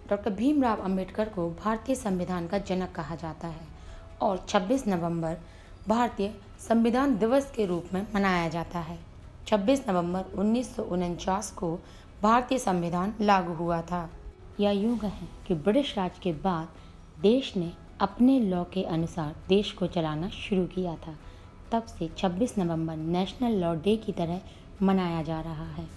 Doctor Bhimrao Ambedkar को भारतीय संविधान का जनक कहा जाता है और 26 नवंबर भारतीय संविधान दिवस के रूप में मनाया जाता है। 26 नवंबर 1949 को भारतीय संविधान लागू हुआ था। यह यूं कहें कि ब्रिटिश राज के बाद देश ने अपने लॉ के अनुसार देश को चलाना शुरू किया था। तब से 26 नवंबर नेशनल लॉ डे की तरह मनाया जा रहा है।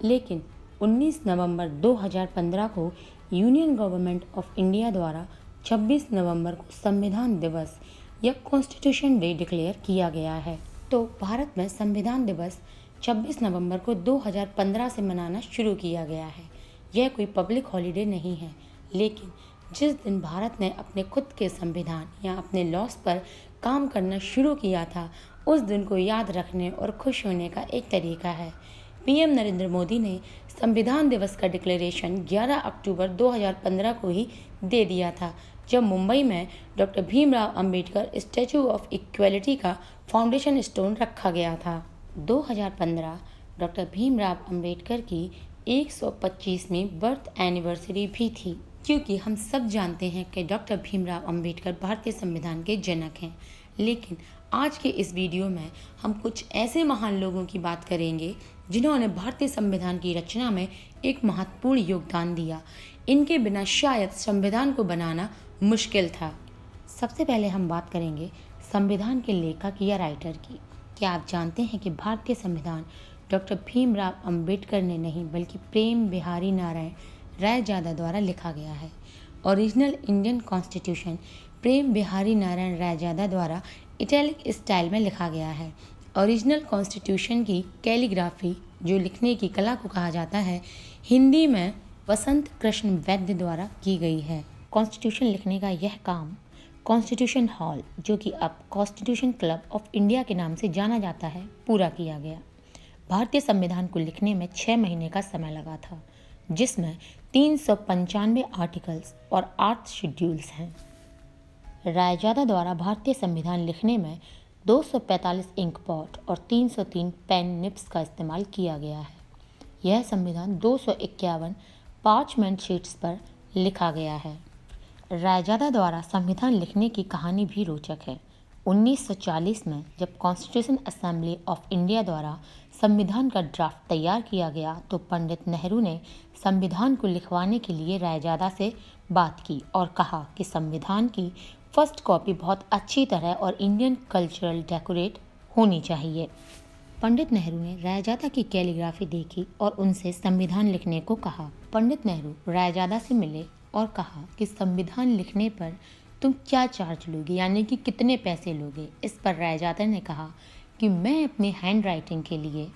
लेकिन 19 नवंबर 2015 को यूनियन गवर्नमेंट ऑफ इंडिया द्वारा 26 नवंबर को संविधान दिवस या कॉन्स्टिट्यूशन डे डिक्लेयर किया गया है। तो भारत में संविधान दिवस 26 नवंबर को 2015 से मनाना शुरू किया गया है। यह कोई पब्लिक हॉलिडे नहीं है, लेकिन जिस दिन भारत ने अपने खुद के संविधान या अपने लॉस पर काम करना शुरू किया था, उस दिन को याद रखने और खुश होने का एक तरीका है। पीएम नरेंद्र मोदी ने संविधान दिवस का डिक्लेरेशन 11 अक्टूबर 2015 को ही दे दिया था, जब मुंबई में doctor Bhimrao Ambedkar statue of equality का फाउंडेशन स्टोन रखा गया था। 2015 डॉक्टर भीमराव अंबेडकर की 125वीं बर्थ एनिवर्सरी भी थी, क्योंकि हम सब जानते हैं कि डॉक्टर भीमराव अंबेडकर भारतीय संविधान के जनक हैं। लेकिन आज के इस वीडियो में हम कुछ ऐसे महान लोगों की बात करेंगे जिन्होंने भारतीय संविधान की रचना में एक महत्वपूर्ण योगदान दिया। इनके बिना शायद संविधान को बनाना मुश्किल था। सबसे पहले हम बात करेंगे संविधान के लेखक या राइटर की। क्या आप जानते हैं कि भारतीय संविधान डॉक्टर भीमराव अंबेडकर ने नहीं बल्कि प्रेम बिहारी नारायण रायजादा द्वारा लिखा गया है। ओरिजिनल इंडियन कॉन्स्टिट्यूशन प्रेम बिहारी नारायण रायजादा द्वारा इटैलिक स्टाइल में लिखा गया है। ओरिजिनल कॉन्स्टिट्यूशन की कैलीग्राफी, जो लिखने की कला को कहा जाता है, हिंदी में वसंत कृष्ण वैद्य द्वारा की गई है। कॉन्स्टिट्यूशन लिखने का यह काम कॉन्स्टिट्यूशन हॉल, जो कि अब कॉन्स्टिट्यूशन क्लब ऑफ इंडिया के नाम से जाना जाता है, पूरा किया गया। भारतीय संविधान को लिखने में 6 महीने का समय लगा था, जिसमें 395 आर्टिकल्स और 8 शेड्यूल्स हैं। रायजादा द्वारा भारतीय संविधान लिखने में 245 इंक पॉट और 303 पेन निब्स का इस्तेमाल किया गया है। यह संविधान 251 पार्चमेंट शीट्स पर लिखा गया है। रायजादा द्वारा संविधान लिखने की कहानी भी रोचक है। 1940 में जब कॉन्स्टिट्यूशन असेंबली ऑफ इंडिया द्वारा संविधान का ड्राफ्ट तैयार किया गया, तो पंडित नेहरू ने संविधान को लिखवाने के लिए रायजादा से बात की और कहा कि संविधान की फर्स्ट कॉपी बहुत अच्छी तरह और इंडियन कल्चरल डेकोरेट होनी चाहिए। पंडित नेहरू ने रायजादा की कैलीग्राफी देखी और उनसे संविधान लिखने को कहा। पंडित नेहरू रायजादा से मिले और कहा कि संविधान लिखने पर तुम क्या चार्ज लोगे, यानी कि कितने पैसे लोगे। इस पर रायजादा ने कहा कि मैं अपनी हैंड राइटिंग के लिए,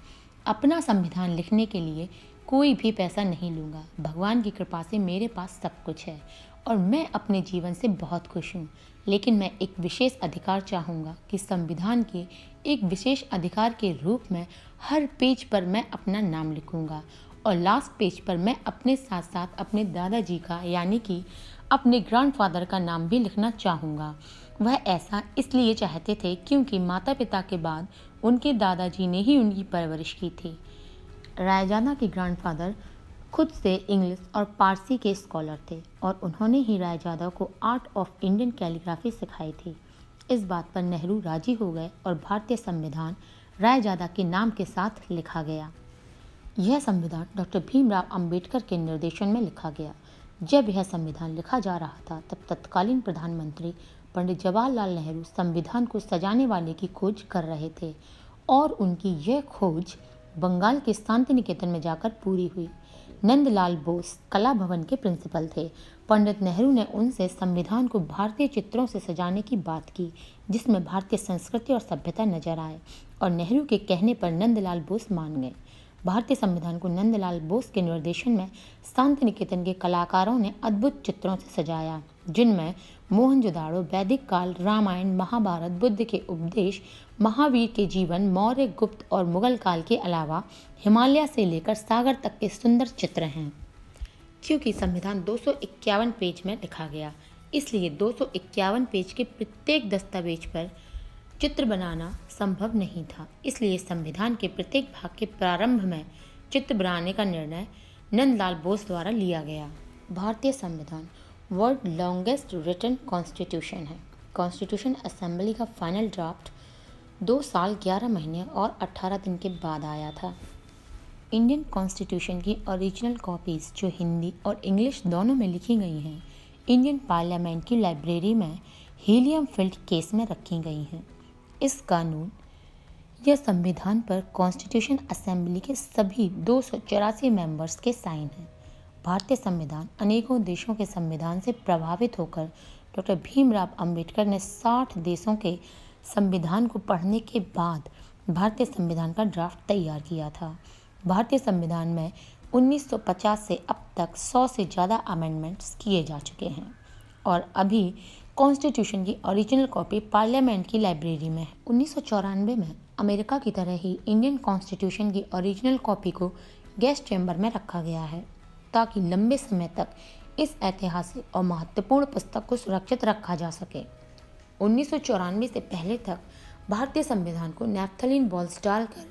अपना संविधान लिखने के लिए कोई भी पैसा नहीं लूँगा। भगवान की कृपा से मेरे पास सब कुछ है और मैं अपने जीवन से बहुत खुश हूँ, लेकिन मैं एक विशेष अधिकार चाहूँगा कि संविधान के एक विशेष अधिकार के रूप में हर पेज पर मैं अपना नाम लिखूँगा और लास्ट पेज पर मैं अपने साथ साथ अपने दादाजी का, यानी कि अपने ग्रैंडफादर का नाम भी लिखना चाहूँगा। वह ऐसा इसलिए चाहते थे क्योंकि माता पिता के बाद उनके दादाजी ने ही उनकी परवरिश की थी। रायजादा के ग्रैंडफादर खुद से इंग्लिश और पारसी के स्कॉलर थे और उन्होंने ही रायजादा को आर्ट ऑफ इंडियन कैलीग्राफी सिखाई थी। इस बात पर नेहरू राजी हो गए और भारतीय संविधान रायजादा के नाम के साथ लिखा गया। यह संविधान डॉक्टर भीमराव अंबेडकर के निर्देशन में लिखा गया। जब यह संविधान लिखा जा रहा था, तब तत्कालीन प्रधानमंत्री पंडित जवाहरलाल नेहरू संविधान को सजाने वाले की खोज कर रहे थे और उनकी यह खोज बंगाल के शांति निकेतन में जाकर पूरी हुई। नंदलाल बोस कला भवन के प्रिंसिपल थे। पंडित नेहरू ने उनसे संविधान को भारतीय चित्रों से सजाने की बात की, जिसमें भारतीय संस्कृति और सभ्यता नजर आए, और नेहरू के कहने पर नंदलाल बोस मान गए। भारतीय संविधान को नंदलाल बोस के निर्देशन में शांति निकेतन के कलाकारों ने अद्भुत चित्रों से सजाया, जिनमें मोहनजोदाड़ो, वैदिक काल, रामायण, महाभारत, बुद्ध के उपदेश, महावीर के जीवन, मौर्य, गुप्त और मुगल काल के अलावा हिमालय से लेकर सागर तक के सुंदर चित्र हैं। क्योंकि संविधान 251 पेज में लिखा गया, इसलिए 251 पेज के प्रत्येक दस्तावेज पर चित्र बनाना संभव नहीं था। इसलिए संविधान के प्रत्येक भाग के प्रारंभ में चित्र बनाने का निर्णय नंदलाल बोस द्वारा लिया गया। भारतीय संविधान वर्ल्ड लॉन्गेस्ट रिटन कॉन्स्टिट्यूशन है। कॉन्स्टिट्यूशन असेंबली का फाइनल ड्राफ्ट 2 साल 11 महीने और 18 दिन के बाद आया था। इंडियन कॉन्स्टिट्यूशन की ओरिजिनल कॉपीज़ जो हिंदी और इंग्लिश दोनों में लिखी गई हैं, इंडियन पार्लियामेंट की लाइब्रेरी में हीलियम फिल्ड केस में रखी गई हैं। इस कानून या संविधान पर कॉन्स्टिट्यूशन असेंबली के सभी 284 मेंबर्स के साइन हैं। भारतीय संविधान अनेकों देशों के संविधान से प्रभावित होकर डॉक्टर भीमराव अंबेडकर ने 60 देशों के संविधान को पढ़ने के बाद भारतीय संविधान का ड्राफ्ट तैयार किया था। भारतीय संविधान में 1950 से अब तक 100 से ज़्यादा अमेंडमेंट्स किए जा चुके हैं और अभी कॉन्स्टिट्यूशन की ओरिजिनल कॉपी पार्लियामेंट की लाइब्रेरी में है। 1994 में अमेरिका की तरह ही इंडियन कॉन्स्टिट्यूशन की ओरिजिनल कॉपी को गेस्ट चैम्बर में रखा गया है ताकि लंबे समय तक इस ऐतिहासिक और महत्वपूर्ण पुस्तक को सुरक्षित रखा जा सके। 1994 से पहले तक भारतीय संविधान को नैप्थलीन बॉल्स डालकर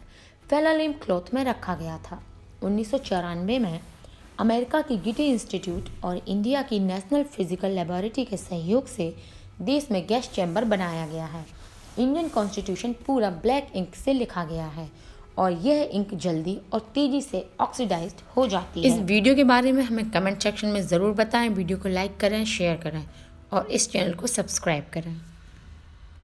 फेलालिम क्लॉथ में रखा गया था। 1994 में अमेरिका की गिटी इंस्टीट्यूट और इंडिया की नेशनल फिजिकल लेबोरेटरी के सहयोग से देश में गेस्ट चैम्बर बनाया गया है। इंडियन कॉन्स्टिट्यूशन पूरा ब्लैक इंक से लिखा गया है और यह इंक जल्दी और तेज़ी से ऑक्सीडाइज्ड हो जाती है। इस वीडियो के बारे में हमें कमेंट सेक्शन में ज़रूर बताएं। वीडियो को लाइक करें, शेयर करें और इस चैनल को सब्सक्राइब करें।